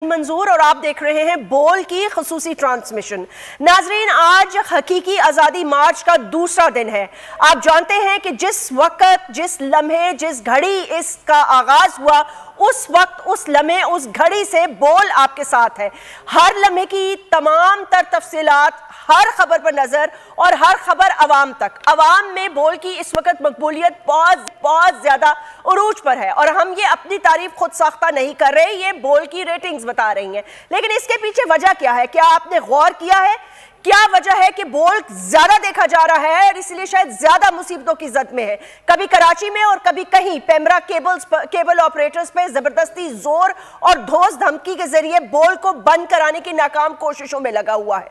منظور اور آپ دیکھ رہے ہیں بول کی خصوصی ٹرانسمیشن۔ ناظرین، آج حقیقی آزادی مارچ کا دوسرا دن ہے۔ آپ جانتے ہیں کہ جس وقت، جس لمحے، جس گھڑی اس کا آغاز ہوا، اس وقت، اس لمحے، اس گھڑی سے بول آپ کے ساتھ ہے۔ ہر لمحے کی تمام تر تفصیلات، ہر خبر پر نظر اور ہر خبر عوام تک۔ عوام میں بول کی اس وقت مقبولیت بہت زیادہ عروج پر ہے، اور ہم یہ اپنی تعریف خود ساختہ نہیں کر رہے، یہ بول کی ریٹنگز بتا رہی ہیں۔ لیکن اس کے پیچھے وجہ کیا ہے؟ کیا آپ نے غور کیا ہے؟ کیا وجہ ہے کہ بول زیادہ دیکھا جا رہا ہے اور اس لیے شاید زیادہ مصیبتوں کی زد میں ہے؟ کبھی کراچی میں اور کبھی کہیں پیمرا کیبل آپریٹرز پہ زبردستی زور اور دھوس دھمکی کے ذریعے بول کو بند کرانے کی ناکام کوششوں میں لگا ہوا ہے،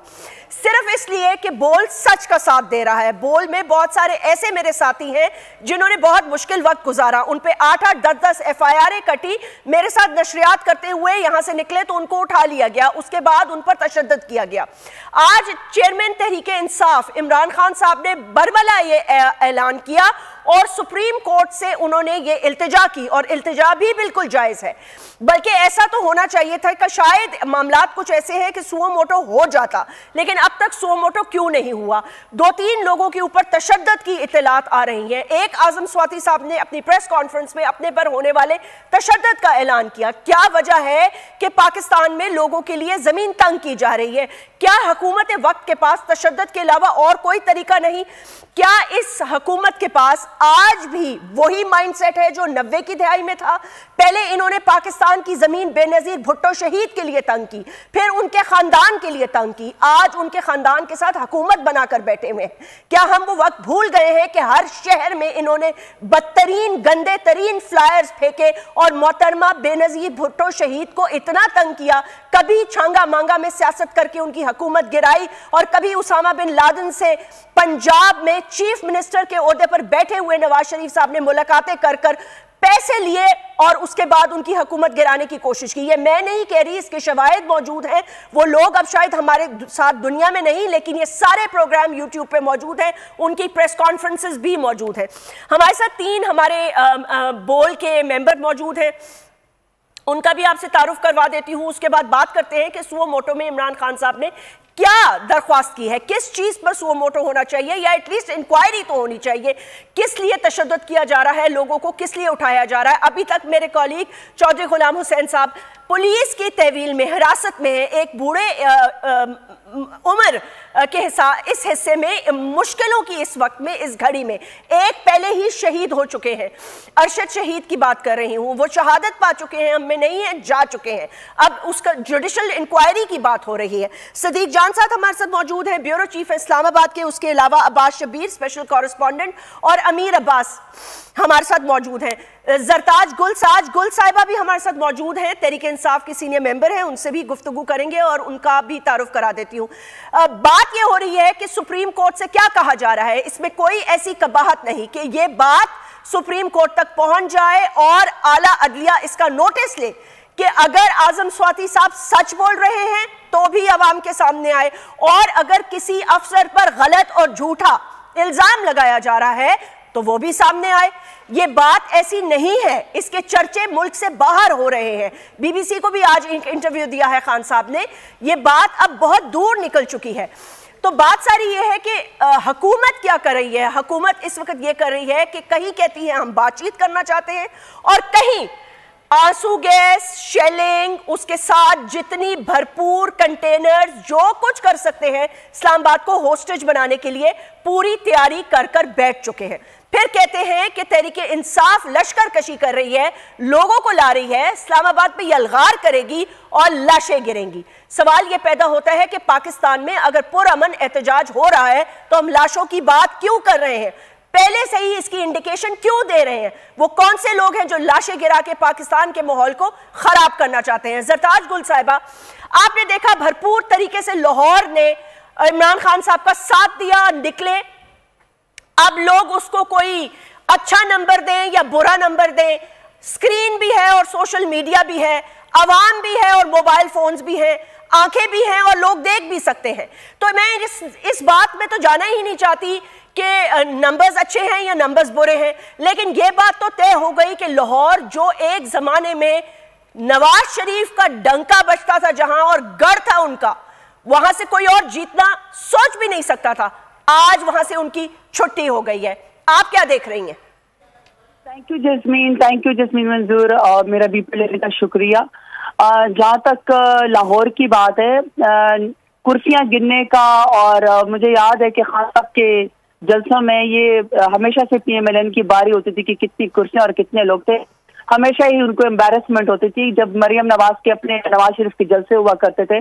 صرف اس لیے کہ بول سچ کا ساتھ دے رہا ہے۔ بول میں بہت سارے ایسے میرے ساتھی ہیں جنہوں نے بہت مشکل وقت گزارا، ان پہ 8-8 10-10 FIR کٹی، میرے ساتھ نشریات کرتے ہوئے یہاں سے نکلے تو ان کو اٹھا لیا گیا، اس کے بعد ان پر تشدد کیا گیا۔ آج چیئرمین تحریک انصاف عمران خان صاحب نے برملا یہ اعلان کیا اور سپریم کورٹ سے انہوں نے یہ التجا کی، اور التجا بھی بالکل جائز ہے، بلکہ ایسا تو ہونا چاہیے تھا کہ شاید معاملات کچھ ایسے ہیں کہ سو موٹو ہو جاتا، لیکن اب تک سو موٹو کیوں نہیں ہوا؟ 2-3 لوگوں کے اوپر تشدد کی اطلاعات آ رہی ہیں۔ ایک اعظم سواتی صاحب نے اپنی پریس کانفرنس میں اپنے پر ہونے والے تشدد کا اعلان کیا۔ کیا وجہ ہے کہ پاکستان میں لوگوں کے لیے زمین تنگ کی جا رہی ہے؟ کیا حکومت وقت کے پاس تشدد کے علاوہ اور کوئی طریقہ نہیں؟ کیا اس حکومت کے پاس آج بھی وہی مائنڈ سیٹ ہے جو 90 کی دہائی میں تھا؟ پہلے انہوں نے پاکستان کی زمین بے نظیر بھٹو شہید کے لیے تنگ کی، پھر ان کے خاندان کے لیے تنگ کی، آج ان کے خاندان کے ساتھ حکومت بنا کر بیٹھے ہوئے ہیں۔ کیا ہم وہ وقت بھول گئے ہیں کہ ہر شہر میں انہوں نے بدترین، گندے ترین فلائرز پھینکے اور محترمہ بے نظیر بھٹو شہید کو اتنا تنگ کیا؟ کبھی چھانگا مانگا میں سیاست کر کے ان کی حکومت گرائی، اور کبھی اسامہ بن لادن سے پنجاب میں چیف منسٹر کے عہدے پر بیٹھے ہوئے نواز شریف صاحب نے ملاقاتیں کر کر پیسے لیے اور اس کے بعد ان کی حکومت گرانے کی کوشش کی۔ یہ میں نہیں کہہ رہی، اس کے شواہد موجود ہیں، وہ لوگ اب شاید ہمارے ساتھ دنیا میں نہیں، لیکن یہ سارے پروگرام یوٹیوب پہ موجود ہیں، ان کی پریس کانفرنسز بھی موجود ہیں۔ ہمارے ساتھ 3 ہمارے بول کے ممبر موجود ہیں، ان کا بھی آپ سے تعارف کروا دیتی ہوں، اس کے بعد بات کرتے ہیں کہ سو موٹو میں عمران خان صاحب نے کیا درخواست کی ہے، کس چیز پر سو موٹو ہونا چاہیے، یا ایٹ لیسٹ انکوائری تو ہونی چاہیے، کس لیے تشدد کیا جا رہا ہے، لوگوں کو کس لیے اٹھایا جا رہا ہے۔ ابھی تک میرے کولیگ چودھری غلام حسین صاحب پولیس کی تحویل میں حراست میں ہیں، ایک بوڑھے عمر کے اس حصے میں مشکلوں کی اس وقت میں، اس گھڑی میں، ایک پہلے ہی شہید ہو چکے ہیں، ارشد شہید کی بات کر رہی ہوں، وہ شہادت پا چکے ہیں، ہم میں نہیں ہیں، جا چکے ہیں، اب اس کا جوڈیشل انکوائری کی بات ہو رہی ہے۔ صدیق جان صاحب ہمارے ساتھ موجود ہیں، بیورو چیف اسلام آباد کے، اس کے علاوہ عباس شبیر اسپیشل کورسپونڈنٹ، اور امیر عباس ہمارے ساتھ موجود ہیں۔ زرتاج گل صاحبہ بھی ہمارے ساتھ موجود ہیں، تحریک انصاف کی سینئر ممبر ہیں، ان سے بھی گفتگو کریں گے اور ان کا بھی تعارف کرا دیتی ہوں۔ بات یہ ہو رہی ہے کہ سپریم کورٹ سے کیا کہا جا رہا ہے، اس میں کوئی ایسی قباحت نہیں کہ یہ بات سپریم کورٹ تک پہنچ جائے اور اعلیٰ عدلیہ اس کا نوٹس لے کہ اگر اعظم سواتی صاحب سچ بول رہے ہیں تو بھی عوام کے سامنے آئے، اور اگر کسی افسر پر غلط اور جھوٹا الزام لگایا جا رہا ہے تو وہ بھی سامنے آئے۔ یہ بات ایسی نہیں ہے، اس کے چرچے ملک سے باہر ہو رہے ہیں، BBC کو بھی آج انٹرویو دیا ہے خان صاحب نے، یہ بات اب بہت دور نکل چکی ہے۔ تو بات ساری یہ ہے کہ حکومت کیا کر رہی ہے؟ حکومت اس وقت یہ کر رہی ہے کہ کہیں کہتی ہے ہم بات چیت کرنا چاہتے ہیں، اور کہیں آنسو گیس، شیلنگ، اس کے ساتھ جتنی بھرپور کنٹینر جو کچھ کر سکتے ہیں اسلام آباد کو ہوسٹیج بنانے کے لیے پوری تیاری کر کر بیٹھ چکے ہیں۔ پھر کہتے ہیں کہ تحریک انصاف لشکر کشی کر رہی ہے، لوگوں کو لا رہی ہے، اسلام آباد پہ یلغار کرے گی اور لاشیں گریں گی۔ سوال یہ پیدا ہوتا ہے کہ پاکستان میں اگر پرامن احتجاج ہو رہا ہے تو ہم لاشوں کی بات کیوں کر رہے ہیں؟ پہلے سے ہی اس کی انڈیکیشن کیوں دے رہے ہیں؟ وہ کون سے لوگ ہیں جو لاشیں گرا کے پاکستان کے ماحول کو خراب کرنا چاہتے ہیں؟ زرتاج گل صاحبہ، آپ نے دیکھا بھرپور طریقے سے لاہور نے عمران خان صاحب کا ساتھ دیا، نکلے، اب لوگ اس کو کوئی اچھا نمبر دیں یا برا نمبر دیں، سکرین بھی ہے اور سوشل میڈیا بھی ہے، عوام بھی ہے اور موبائل فونز بھی ہیں، آنکھیں بھی ہیں اور لوگ دیکھ بھی سکتے ہیں۔ تو میں اس بات میں تو جانا ہی نہیں چاہتی کہ نمبرز اچھے ہیں یا نمبرز برے ہیں، لیکن یہ بات تو طے ہو گئی کہ لاہور جو ایک زمانے میں नवाज शरीफ का डंका बजता था जहां और गढ़ था उनका, वहां से कोई और जीतना सोच भी नहीं सकता था। आज वहां से उनकी छुट्टी हो गई है। आप क्या देख रही हैं? थैंक यू जस्मीन मंजूर, और मेरा बीपी लेने का शुक्रिया। जहाँ तक लाहौर की बात है, कुर्सियां गिनने का, और मुझे याद है कि खान साहब के जलसों में ये हमेशा से PMLN की बारी होती थी कि कितनी कुर्सियां और कितने लोग थे। हमेशा ही उनको एम्बैरेसमेंट होती थी। जब मरियम नवाज के अपने नवाज शरीफ के जलसे हुआ करते थे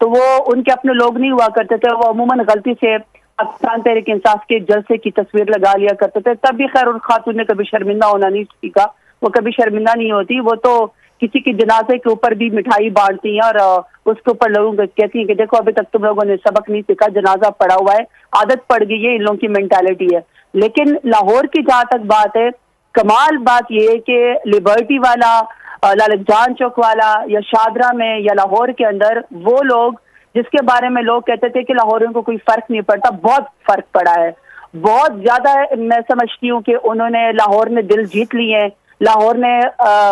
तो वो उनके अपने लोग नहीं हुआ करते थे, वो अमूमन गलती से पाकिस्तान तहरीक इंसाफ के जलसे की तस्वीर लगा लिया करते थे। तब भी खैर उन खातून ने कभी शर्मिंदा होना नहीं सीखा, वो कभी शर्मिंदा नहीं होती। वो तो किसी के जनाजे के ऊपर भी मिठाई बांटती हैं और उसके ऊपर लोगों को कहती हैं कि देखो अभी तक तुम लोगों ने सबक नहीं सीखा, जनाजा पड़ा हुआ है, आदत पड़ गई है, इन लोगों की मेंटालिटी है। लेकिन लाहौर की जहाँ तक बात है, कमाल बात यह है कि लिबर्टी वाला, लालच जान चौक वाला, या शादरा में या लाहौर के अंदर वो लोग जिसके बारे में लोग कहते थे कि लाहौरियों को कोई फर्क नहीं पड़ता, बहुत फर्क पड़ा है, बहुत ज्यादा। मैं समझती हूँ कि उन्होंने लाहौर ने दिल जीत लिए हैं, लाहौर ने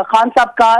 खान साहब का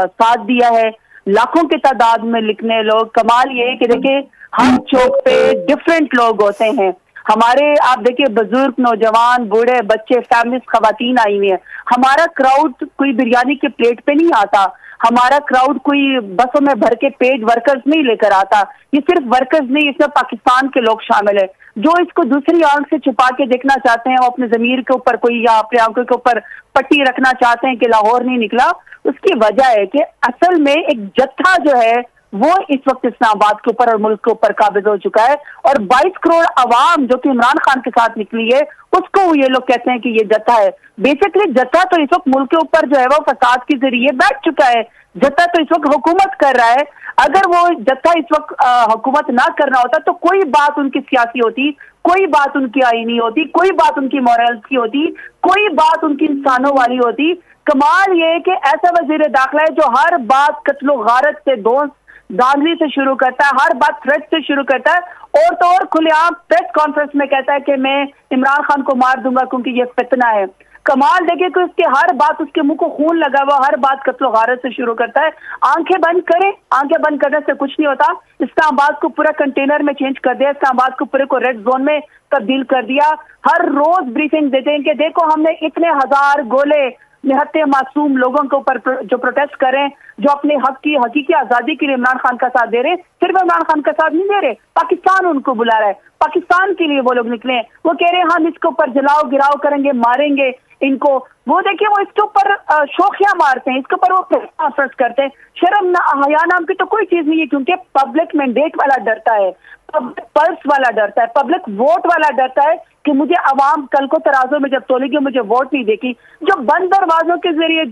साथ दिया है। लाखों की तादाद में लिखने लोग, कमाल ये है कि देखिए हर चौक पे डिफरेंट लोग होते हैं हमारे। आप देखिए बुजुर्ग, नौजवान, बूढ़े, बच्चे, फैमिलीज, खवातीन आई हुई है। हमारा क्राउड कोई बिरयानी के प्लेट पे नहीं आता, हमारा क्राउड कोई बसों में भर के पेड वर्कर्स नहीं लेकर आता। ये सिर्फ वर्कर्स नहीं, इसमें पाकिस्तान के लोग शामिल है जो इसको दूसरी आंख से छुपा के देखना चाहते हैं। वो अपने जमीर के ऊपर कोई या अपने आंखों के ऊपर पट्टी रखना चाहते हैं कि लाहौर नहीं निकला। उसकी वजह है कि असल में एक जत्था जो है वो इस वक्त इस्लामाबाद के ऊपर और मुल्क के ऊपर काबिज हो चुका है, और 22 करोड़ अवाम जो कि इमरान खान के साथ निकली है उसको ये लोग कहते हैं कि ये जत्था है। बेसिकली जत्था तो इस वक्त मुल्क के ऊपर जो है वो फसाद के जरिए बैठ चुका है, जत्था तो इस वक्त हुकूमत कर रहा है। अगर वो जत्था इस वक्त हुकूमत ना करना होता तो कोई बात उनकी सियासी होती, कोई बात उनकी आईनी होती, कोई बात उनकी मॉरल्स की होती, कोई बात उनकी इंसानों वाली होती। कमाल ये है कि ऐसा वजीर दाखिला है जो हर बात कत्लो गारत से, दोस्त दांधली से शुरू करता है, हर बात थ्रेट से शुरू करता है, और तो और खुलेआम प्रेस कॉन्फ्रेंस में कहता है कि मैं इमरान खान को मार दूंगा क्योंकि ये फितना है। कमाल देखे कि उसके हर बात, उसके मुंह को खून लगा हुआ, हर बात कत्लो गारत से शुरू करता है। आंखें बंद करें, आंखें बंद करने से कुछ नहीं होता। इस्लामाबाद को पूरा कंटेनर में चेंज कर दिया, इस्लामाबाद को पूरे को रेड जोन में तब्दील कर दिया। हर रोज ब्रीफिंग देते हैं कि देखो हमने इतने हजार गोले निहत्ते मासूम लोगों के ऊपर जो प्रोटेस्ट करें, जो अपने हक की हकीकी आजादी के लिए इमरान खान का साथ दे रहे, सिर्फ इमरान खान का साथ नहीं दे रहे, पाकिस्तान उनको बुला रहा है, पाकिस्तान के लिए वो लोग निकले। वो कह रहे हैं हम इसके ऊपर जलाओ गिराओ करेंगे, मारेंगे इनको। वो देखिए वो इसके ऊपर शोखियां मारते हैं, इसके ऊपर वो कॉन्फ्रेंस करते हैं। शर्म ना हया नाम की तो कोई चीज नहीं है, क्योंकि पब्लिक मैंडेट वाला डरता है, पब्लिक पल्स वाला डरता है, पब्लिक वोट वाला डरता है कि मुझे अवाम कल को तराजू में जब तोलेगी मुझे वोट नहीं देगी। जो बंद दरवाजों के जरिए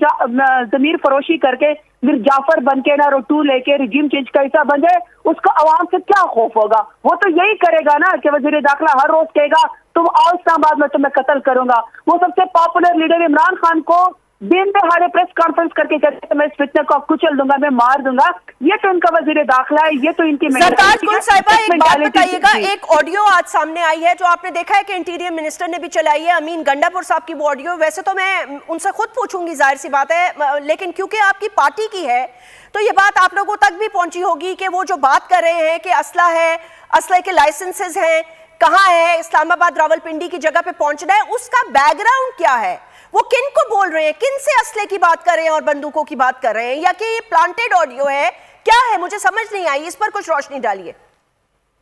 जमीर फरोशी करके मिर जाफर बन के ना रोटू लेके रिजीम चेंज का हिस्सा बन जाए, उसको अवाम से क्या खौफ होगा? वो तो यही करेगा ना कि वजीर दाखिला हर रोज कहेगा तुम आओ इस्लामाबाद में तुम्हें कत्ल करूंगा। वो सबसे पॉपुलर लीडर इमरान खान को दिन दहाड़े प्रेस कॉन्फ्रेंस करके कहते हैं मैं इस फितने को कुचल दूंगा, मैं मार दूंगा। ये तो इनका वजीर दाखिला है, ये तो इनकी साहिबा एक बात बताइएगा, एक ऑडियो आज सामने आई है जो आपने देखा है कि इंटीरियर मिनिस्टर ने भी चलाई है, अमीन गंडापुर साहब की वो ऑडियो। वैसे तो मैं उनसे खुद पूछूंगी, जाहिर सी बात है, लेकिन क्योंकि आपकी पार्टी की है तो ये बात आप लोगों तक भी पहुंची होगी कि वो जो बात कर रहे हैं कि असला है, असले के लाइसेंसेज हैं, कहाँ है, इस्लामाबाद रावलपिंडी की जगह पे पहुंचना है, उसका बैकग्राउंड क्या है, वो किन को बोल रहे हैं, किन से असले की बात कर रहे हैं और बंदूकों की बात कर रहे हैं, या कि ये प्लांटेड ऑडियो है, क्या है? मुझे समझ नहीं आई, इस पर कुछ रोशनी डालिए।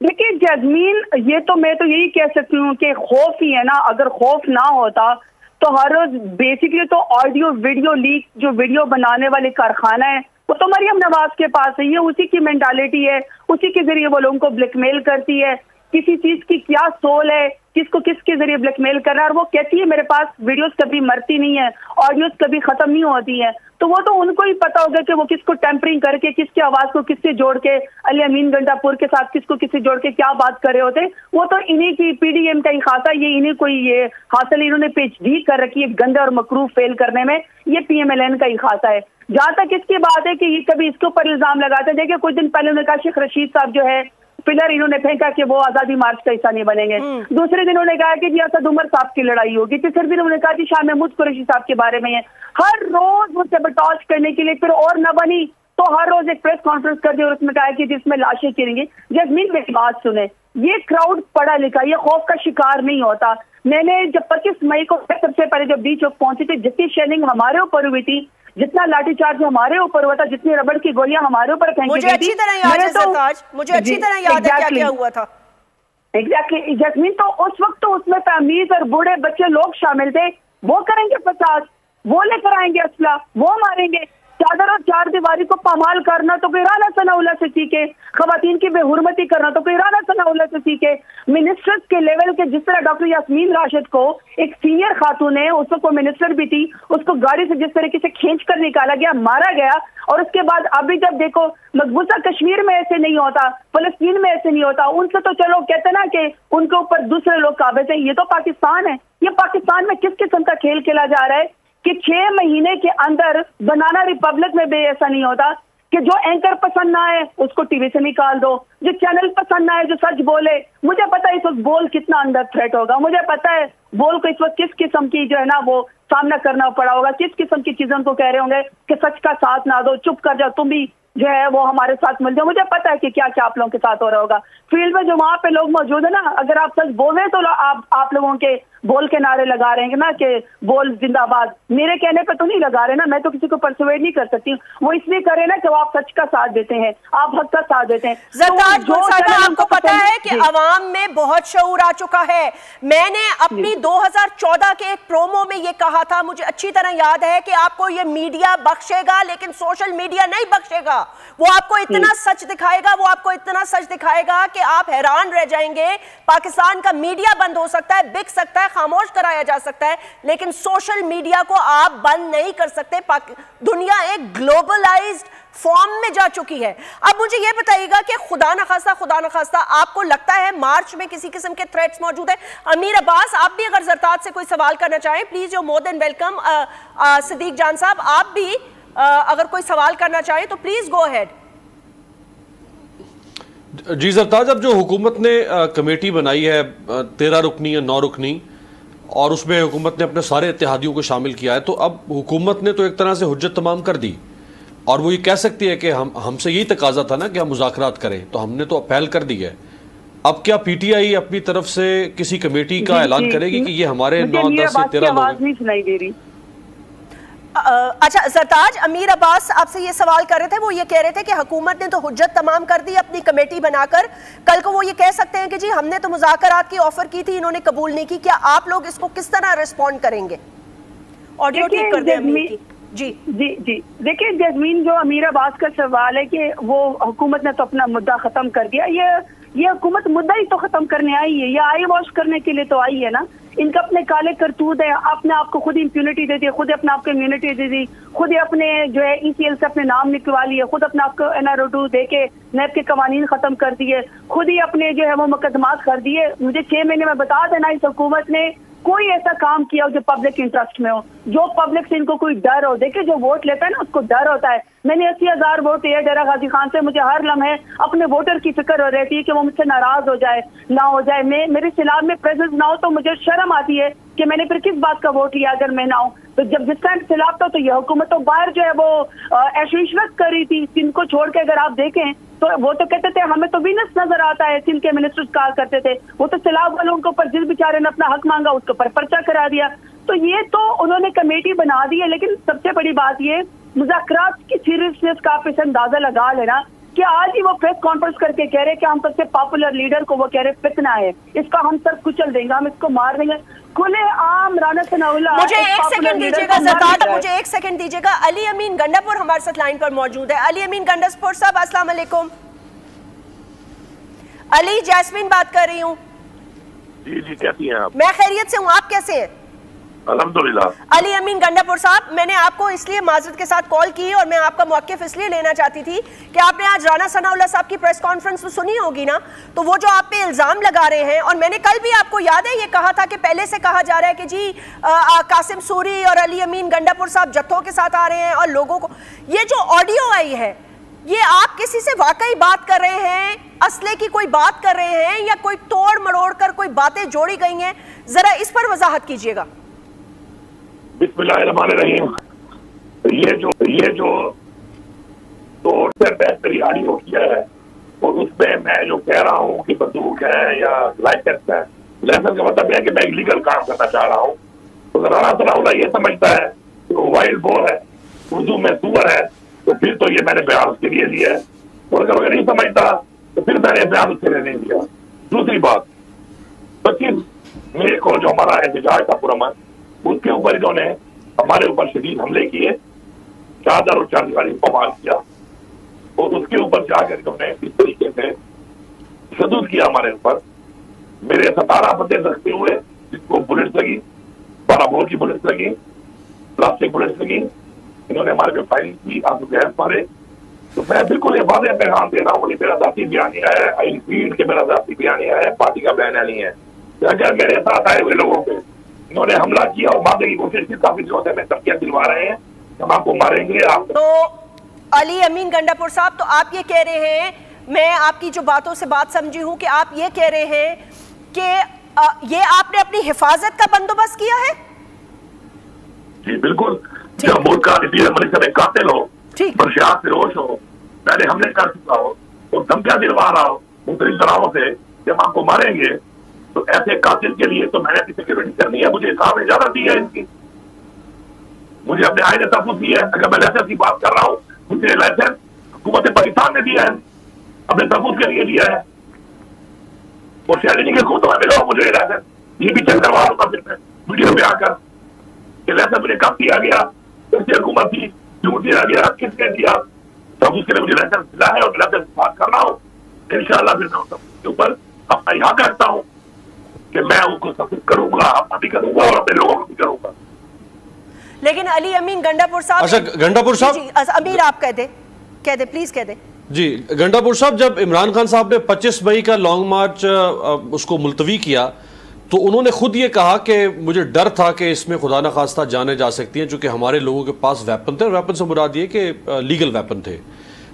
देखिए जैस्मीन, ये तो मैं तो यही कह सकती हूँ कि खौफ ही है ना। अगर खौफ ना होता तो हर रोज बेसिकली तो ऑडियो वीडियो लीक जो वीडियो बनाने वाले कारखाना है वो तो मरियम नवाज के पास है, ये उसी की मेंटालिटी है, उसी के जरिए वो लोगों को ब्लैकमेल करती है। किसी चीज की क्या सोल है, किसको किसके जरिए ब्लैकमेल करना है, और वो कहती है मेरे पास वीडियोस कभी मरती नहीं है, ऑडियोस कभी खत्म नहीं होती है। तो वो तो उनको ही पता होगा कि वो किसको टेम्परिंग करके, किसकी आवाज को किससे जोड़ के, अली अमीन गंडापुर के साथ किसको किससे जोड़ के क्या बात कर रहे होते। वो तो इन्हीं की PDM का ही खाता, ये इन्हीं को ये हासिल, इन्होंने PhD कर रखी है गंदा और मकरूह फेल करने में, ये PMLN का ही खाता है। जहां तक इसकी बात है कि ये कभी इसके ऊपर इल्जाम लगाते हैं, देखिए कुछ दिन पहले उन्होंने कहा शेख रशीद साहब जो है पिलर इन्होंने फेंका कि वो आजादी मार्च का हिस्सा नहीं बनेंगे। दूसरे दिन उन्होंने कहा कि जी असद उमर साहब की लड़ाई होगी। तीसरे दिन उन्होंने कहा कि शाह महमूद कुरैशी साहब के बारे में है। हर रोज वो सबटॉज करने के लिए, फिर और न बनी तो हर रोज एक प्रेस कॉन्फ्रेंस कर दी और उसमें कहा कि जिसमें लाशें गिरेंगी। जैस्मीन मेरी बात सुने, ये क्राउड पढ़ा लिखा, ये खौफ का शिकार नहीं होता। मैंने जब 25 मई को सबसे पहले जब डी चौक पहुंची थी, जितनी शेलिंग हमारे ऊपर हुई थी, जितना लाठीचार्ज हमारे ऊपर हुआ था, जितनी रबड़ की गोलियां हमारे ऊपर फेंकी गई थी, मुझे अच्छी तरह याद है सरताज, मुझे अच्छी तरह याद है क्या क्या हुआ था। एग्जैक्टली जैस्मीन, तो उस वक्त तो उसमें तमीज और बूढ़े बच्चे लोग शामिल थे। वो करेंगे फसाद, वो लेकर आएंगे असला, वो मारेंगे। चादर और चार दीवारी को पामाल करना तो कोई राना सनाउल्लाह से सीखे, खवातीन की बेहुरमती करना तो कोई राना सनाउल्लाह से सीखे। मिनिस्टर्स के लेवल के, जिस तरह डॉक्टर यास्मीन राशिद को एक सीनियर खातून है, उस वक्त वो मिनिस्टर भी थी, उसको गाड़ी से जिस तरीके से खींच कर निकाला गया, मारा गया, और उसके बाद अभी जब देखो मकबूजा कश्मीर में ऐसे नहीं होता, फलस्तीन में ऐसे नहीं होता, उनसे तो चलो कहते ना कि उनके ऊपर दूसरे लोग काबिज हैं। ये तो पाकिस्तान है। ये पाकिस्तान में किस किस्म का खेल खेला जा रहा है कि 6 महीने के अंदर बनाना रिपब्लिक में भी ऐसा नहीं होता कि जो एंकर पसंद ना आए उसको टीवी से निकाल दो, जो चैनल पसंद ना आए, जो सच बोले। मुझे पता है इस वक्त बोल कितना अंदर थ्रेट होगा, मुझे पता है बोल को इस वक्त किस किस्म की जो है ना वो सामना करना पड़ा होगा, किस किस्म की चीजों को कह रहे होंगे कि सच का साथ ना दो, चुप कर जाओ, तुम भी जो है वो हमारे साथ मिल जाओ। मुझे पता है कि क्या क्या आप लोगों के साथ हो रहा होगा। फील्ड में जो वहां पे लोग मौजूद है ना, अगर आप सच बोले तो आप लोगों के बोल के नारे लगा रहे हैं ना कि बोल जिंदाबाद। मेरे कहने पे तो नहीं लगा रहे ना, मैं तो किसी को परसुएड नहीं कर सकती। वो इसलिए करे ना कि वो आप सच का साथ देते हैं, आप हक का साथ देते हैं। ज़रदाद गुलसादा, आपको पता है कि अवाम में बहुत शऊर आ चुका है। मैंने अपनी 2014 के एक प्रोमो में ये कहा था, मुझे अच्छी तरह याद है कि आपको ये मीडिया बख्शेगा लेकिन सोशल मीडिया नहीं बख्शेगा। वो आपको इतना सच दिखाएगा, वो आपको इतना सच दिखाएगा कि आप हैरान रह जाएंगे। पाकिस्तान का मीडिया बंद हो सकता है, बिक सकता है, खामोश कराया जा सकता है, लेकिन सोशल मीडिया को आप बंद नहीं कर सकते। दुनिया एक ग्लोबलाइज्ड फॉर्म में जा चुकी है। अब मुझे यह बताइएगा कि खुदा न खास्ता आपको लगता है मार्च में किसी किस्म के थ्रेट्स मौजूद है? अमीर अब्बास, आप भी अगर ज़रदाद से कोई सवाल करना चाहें please, you more than welcome. Siddiq Jan साहब, आप भी अगर कोई सवाल करना चाहें तो प्लीज गो अहेड। जी ज़रदाद, अब जो हुकूमत ने कमेटी बनाई है 13 रुकनी या 9 रुकनी, और उसमें हुकूमत ने अपने सारे इत्तेहादियों को शामिल किया है, तो अब हुकूमत ने तो एक तरह से हुज्जत तमाम कर दी और वो ये कह सकती है कि हमसे यही तकाजा था ना कि हम मुज़ाकरात करें, तो हमने तो पहल कर दी है। अब क्या पीटीआई अपनी तरफ से किसी कमेटी का ऐलान करेगी कि ये हमारे 9, 10 से 13 लोग नहीं सुनाई दे रही? अच्छा ज़रदाद, अमीर अब्बास आपसे ये सवाल कर रहे थे, वो ये कह रहे थे कि हुकूमत ने तो हुज्जत तमाम कर दी अपनी कमेटी बनाकर, कल को वो ये कह सकते हैं कि जी हमने तो मुज़ाकरात की ऑफर की थी, इन्होंने कबूल नहीं की। क्या आप लोग इसको किस तरह रिस्पॉन्ड करेंगे? ऑडियो ठीक कर दें अमीर की। जी जी जी, देखिए जैस्मीन, जो अमीर अब्बास का सवाल है कि वो हुकूमत ने तो अपना मुद्दा खत्म कर दिया, ये हुकूमत मुद्दा ही तो खत्म करने आई है, ये आई वॉश करने के लिए तो आई है ना। इनका अपने काले करतूत है, अपने आप को खुद इम्प्यूनिटी दे दी, खुद अपने आप को इम्यूनिटी दे दी, खुद अपने जो है ECL से अपने नाम निकलवा लिए, खुद अपने आप को NRO2 दे के नैब के कवानीन खत्म कर दिए, खुद ही अपने जो है वो मुकदमात कर दिए। मुझे 6 महीने में बता देना इस हुकूमत ने कोई ऐसा काम किया हो जो पब्लिक इंटरेस्ट में हो, जो पब्लिक से इनको कोई डर हो। देखिए जो वोट लेता है ना उसको डर होता है। मैंने 80,000 वोट दिए डेरा गाजी खान से, मुझे हर लम्हे अपने वोटर की फिक्र हो रहती है कि वो मुझसे नाराज हो जाए ना हो जाए, मेरे सिलाब में प्रेजेंस ना हो तो मुझे शर्म आती है कि मैंने फिर किस बात का वोट लिया अगर मैं ना हूँ। तो जब जिस टाइम सिलाब था तो यह हुकूमत तो बाहर जो है वो ऐशविश्वत कर रही थी। सिंध को छोड़ के अगर आप देखें तो वो तो कहते थे हमें तो वीनस नजर आता है, सिंध के मिनिस्टर्स कहा करते थे। वो तो सिलाब वालों के ऊपर जिस बेचारे ने अपना हक मांगा उसके ऊपर पर्चा करा दिया। तो ये तो उन्होंने कमेटी बना दी है, लेकिन सबसे बड़ी बात ये मुज़ाकरात की सीरियसनेस का आप इस अंदाजा लगा लेना कि आज ही वो प्रेस कॉन्फ्रेंस करके कह रहे कि हम सबसे पॉपुलर लीडर को वो कह रहे फितना है, इसका हम सब कुचल देंगे, हम इसको मार देंगे। खुले आम राना सनाउल्लाह, मुझे एक सेकंड दीजिएगा ज़रदाद, मुझे एक सेकंड दीजिएगा। अली अमीन गंडापुर हमारे साथ लाइन पर मौजूद है। अली अमीन गंडापुर साहब, अस्सलाम वालेकुम। अली, जैस्मीन बात कर रही हूँ। जी जी, कैसी हैं आप? मैं खैरियत से हूँ, आप कैसे हैं? अल्हम्दुलिल्लाह। अली अमीन गंडापुर साहब, मैंने आपको इसलिए माजरत के साथ कॉल की और मैं आपका मौक़िफ़ इसलिए लेना चाहती थी कि आपने आज राना सनाउल्लाह साहब की प्रेस कॉन्फ्रेंस तो सुनी होगी ना, तो वो जो आप पे इल्ज़ाम लगा रहे हैं, और मैंने कल भी आपको याद है ये कहा था कि पहले से कहा जा रहा है कि जी कासिम सूरी और अली अमीन गंडापुर साहब जत्थों के साथ आ रहे हैं और लोगों को, ये जो ऑडियो आई है یہ آپ کسی سے واقعی بات کر رہے ہیں, اسلحے کی کوئی بات کر رہے ہیں, یا کوئی توڑ مڑوڑ کر کوئی باتیں جوڑی گئی ہیں؟ ذرا اس پر وضاحت کیجئے گا. بسم اللہ الرحمن الرحیم. یہ جو توڑ سے بہتری آڈیو کیا ہے اور اس میں میں جو کہہ رہا ہوں کہ بندوق ہے یا لائسنس ہے, لائسنس کا مطلب ہے کہ میں لیگل کام کرنا چاہ رہا ہوں. تو رانا ثناء اللہ یہ سمجھتا ہے کہ وہ وائلڈ بور ہے, اردو میں سور ہے, تو پھر تو یہ میں نے بیان اس کے لیے لیا ہے. اور اگر وہ نہیں سمجھتا تو پھر میں نے بیان اس کے لیے نہیں دیا. دوسری بات, 25 مئی کو جو ہمارا احتجاج تھا پورا, اس کے اوپر انہوں نے ہمارے اوپر شدید حملے کیے, چادر اور چاندی والی کو مار کیا, اور اس کے اوپر جا کر انہوں نے اس طریقے سے تشدد کیا ہمارے اوپر. میرے 17 بندے زخمی ہوئے, جس کو بلٹس لگی, 12 بور کی بلٹس لگی, پلاسٹک بلٹس لگی. انہوں نے ہمارے پہ فائرنگ کی, آپ کو گیس مارے. تو میں بالکل یہ واضح پیغام دے رہا ہوں, میرا ذاتی بیانیہ ہے, آئی ریپیٹ کہ میرا ذاتی بیانیہ ہے, پارٹی کا بیانیہ نہیں ہے. اگر میرے ساتھ آئے ہوئے لوگوں پہ انہوں نے حملہ کیا اور مارنے کی کوشش کی, کافی دنوں سے میں دھمکیاں دلوا رہے ہیں ہم آپ کو ماریں گے. آپ تو علی امین گنڈاپور صاحب, تو آپ یہ کہہ رہے ہیں, میں آپ کی جو باتوں سے بات سمجھی ہوں کہ آپ یہ کہہ رہے ہیں کہ یہ آپ نے اپنی حفاظت کا بندوبست کیا ہے؟ جی بالکل. جب ملک کا میں قاتل ہو, منشیات فروش ہو, پہلے حملے کر چکا ہو اور دھمکیاں دلوا رہا ہو مختلف طرحوں سے کہ ہم آپ کو ماریں گے, تو ایسے قاتل کے لیے تو میں نے سیکورٹی کرنی ہے. مجھے صاحب نے اجازت دی ہے اس کی, مجھے اپنے آئین نے تحفظ دی ہے. اگر میں لائسنس کی بات کر رہا ہوں, مجھے لائسنس حکومت پاکستان نے دیا ہے, اپنے تحفظ کے لیے دیا ہے. اور شہری کے خود ملو مجھے لائسنس, یہ بھی چیک کروا دوں گا پھر میں ویڈیو پہ آ کر کہ لائسنس مجھے کب دیا گیا, کس سے حکومت تھی, کیوں دیا گیا, کس نے دیا. تحفظ کے لیے مجھے لائسنس ملا ہے اور لائسنس بات کر رہا ہوں. انشاءاللہ پھر میں اس کے اوپر اپنا یہاں کرتا ہوں کہ میں ان کو سبمٹ کروں گا, اپنا بھی کروں گا اور اپنے لوگوں کو بھی کروں گا. لیکن علی امین گنڈاپور صاحب, اچھا گنڈاپور صاحب, جی امیر آپ کہہ دیں پلیز کہہ دیں. جی گنڈاپور صاحب, جب عمران خان صاحب نے 25 مئی کا لانگ مارچ اس کو ملتوی کیا تو انہوں نے خود یہ کہا کہ مجھے ڈر تھا کہ اس میں خدا نخواستہ جانے جا سکتی ہیں, چونکہ ہمارے لوگوں کے پاس ویپن تھے, اور ویپن سے مراد یہ کہ لیگل ویپن تھے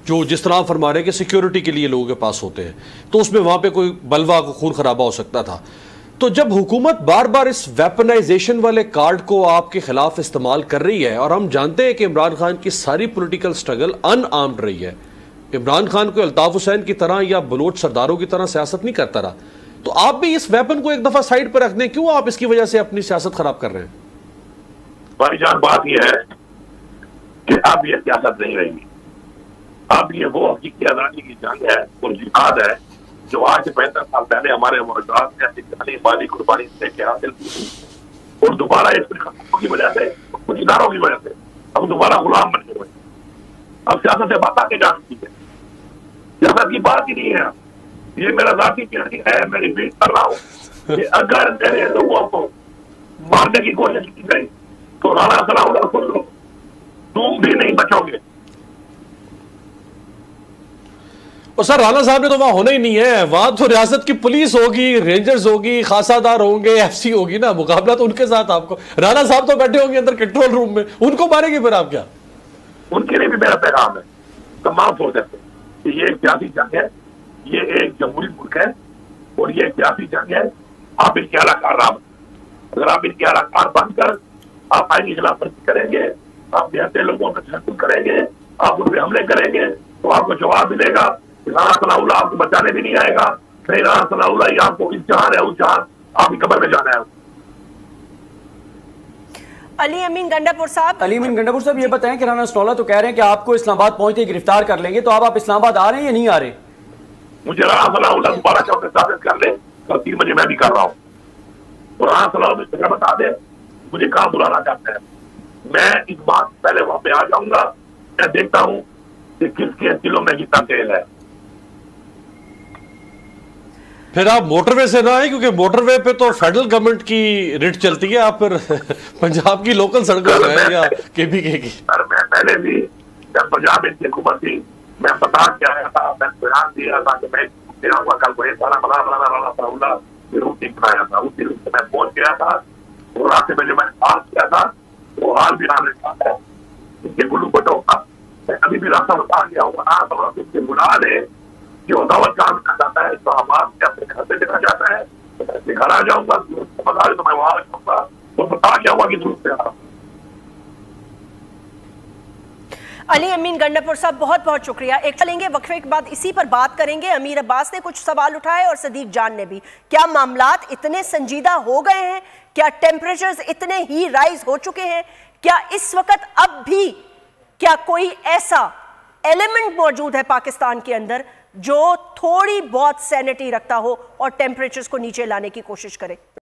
جو جس طرح فرما رہے ہیں کہ سیکیورٹی کے لیے لوگوں کے پاس ہوتے ہیں, تو اس میں وہاں پہ کوئی بلوا کو خون خرابہ ہو سکتا تھا. تو جب حکومت بار بار اس ویپنائزیشن والے کارڈ کو آپ کے خلاف استعمال کر رہی ہے, اور ہم جانتے ہیں کہ عمران خان کی ساری پولیٹیکل سٹرگل ان آرمڈ رہی ہے, عمران خان کو الطاف حسین کی طرح یا بلوچ سرداروں کی طرح سیاست نہیں کرتا رہا, تو آپ بھی اس ویپن کو ایک دفعہ سائیڈ پر رکھ دیں, کیوں آپ اس کی وجہ سے اپنی سیاست خراب کر رہے ہیں؟ بھائی جان بات یہ ہے کہ اب یہ سیاست نہیں رہی, اب یہ وہ حقیقی آزادی کی جنگ ہے اور جہاد ہے جو آج سے 65 سال پہلے ہمارے موجودات نے اپنی مالی قربانی سے کے حاصل کی, اور دوبارہ اس کی وجہ سے, کچھ اداروں کی وجہ سے ہم دوبارہ غلام بن گئے. اب سیاست سے بات آگے جان کی ہے, سیاست کی بات ہی نہیں ہے. یہ میرا ذاتی بیانی ہے, میں ریپیٹ کر رہا ہوں کہ اگر میرے لوگوں کو مارنے کی کوشش کی گئی تو رانا ثناء اللہ سن لو, تم بھی نہیں بچو گے. اور سر رانا صاحب نے تو وہاں ہونا ہی نہیں ہے, وہاں تو ریاست کی پولیس ہوگی, رینجرز ہوگی, خاصا دار ہوں گے, ایف سی ہوگی نا, مقابلہ تو ان کے ساتھ آپ کو. رانا صاحب تو بیٹھے ہوں گے اندر کنٹرول روم میں, ان کو ماریں گے پھر آپ کیا؟ ان کے لیے بھی میرا پیغام ہے تمام فوجوں سے کہ یہ ایک سیاسی جنگ ہے, یہ ایک جمہوری ملک ہے اور یہ ایک سیاسی جنگ ہے. آپ ان کے اعلیٰ کار رہا, اگر آپ ان کے اعلیٰ کار بند کر آپ آئینی خلاف ورزی کریں گے, آپ بہتر لوگوں کا تشدد کریں گے, آپ ان پہ حملے کریں گے, تو آپ کو جواب ملے گا. رانا ثناء اللہ آپ کو بچانے بھی نہیں آئے گا, نہیں رانا ثناء اللہ یہ آپ کو اس جہان ہے اس جہان آپ کی قبر میں جانا ہے. علی امین گنڈاپور صاحب یہ بتائیں کہ رانا ثناء اللہ تو کہہ رہے ہیں کہ آپ کو اسلام آباد پہنچتے ہی گرفتار کر لیں گے, تو آپ اسلام آباد آ رہے ہیں یا نہیں آ رہے؟ مجھے رانا ثناء اللہ دوبارہ چوکے ثابت کر لے, کل 3 بجے میں بھی کر رہا ہوں, تو رانا ثناء اللہ مجھے بتا دے مجھے کہاں بلانا چاہتے ہیں. میں اس بات پہلے وہاں پہ آ جاؤں گا, میں دیکھتا ہوں کہ کس کے دلوں میں کتنا تیل ہے. پھر آپ موٹر وے سے نہ آئیں, کیونکہ موٹر وے پہ تو فیڈرل گورنمنٹ کی ریٹ چلتی ہے, آپ پھر پنجاب کی لوکل سڑکوں پہ ہیں یا کے بی کے کی. سر میں پہلے بھی جب پنجاب کی حکومت تھی میں بتا کے آیا تھا, میں بیان دیا تھا کہ میں آؤں گا کل کو, یہ سارا رانا ثناء اللہ روٹ بنایا تھا, اسی روٹ سے میں پہنچ گیا تھا, اور راستے میں جو میں نے حال کیا تھا وہ حال بھی آنے کا ہے. ان کے گلو بٹوں کا मैं कभी भी रास्ता बता गया हूँ, आप उससे बुला ले, जो दावत काम करना चाहता है इस्लामाबाद से अपने घर से देना चाहता है, तो मैं घर आ जाऊंगा, बता दे तो मैं वहां जाऊंगा, तो बता क्या हुआ कि दूर से आ रहा हूँ। अली अमीन गंडापुर साहब बहुत बहुत शुक्रिया। एक चलेंगे वक्फे के बाद इसी पर बात करेंगे। अमीर अब्बास ने कुछ सवाल उठाए और सदीक जान ने भी। क्या मामलात इतने संजीदा हो गए हैं? क्या टेम्परेचर्स इतने ही राइज हो चुके हैं? क्या इस वक्त अब भी क्या कोई ऐसा एलिमेंट मौजूद है पाकिस्तान के अंदर जो थोड़ी बहुत सैनिटी रखता हो और टेम्परेचर्स को नीचे लाने की कोशिश करे?